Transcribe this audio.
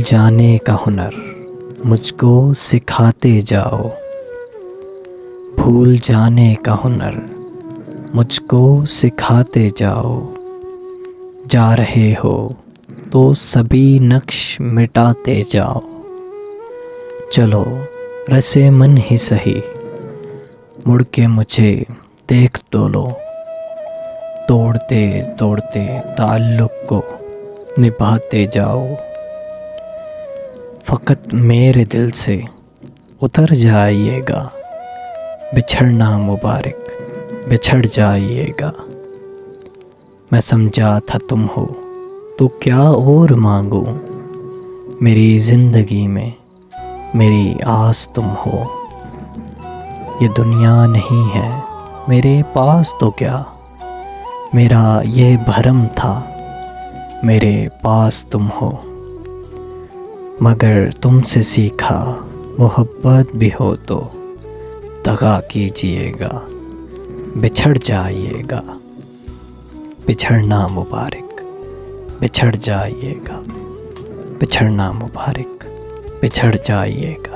जाने का हुनर मुझको सिखाते जाओ। भूल जाने का हुनर मुझको सिखाते जाओ। जा रहे हो तो सभी नक्श मिटाते जाओ। चलो रसे मन ही सही, मुड़ के मुझे देख तो लो। तोड़ते तोड़ते ताल्लुक़ को निभाते जाओ। फ़कत मेरे दिल से उतर जाइएगा, बिछड़ना मुबारक बिछड़ जाइएगा। मैं समझा था तुम हो तो क्या और मांगूं, मेरी ज़िंदगी में मेरी आस तुम हो। ये दुनिया नहीं है मेरे पास तो क्या, मेरा ये भरम था मेरे पास तुम हो। मगर तुमसे सीखा मोहब्बत भी हो तो दगा कीजिएगा, बिछड़ जाइएगा। बिछड़ना मुबारक बिछड़ जाइएगा, बिछड़ना मुबारक बिछड़ जाइएगा।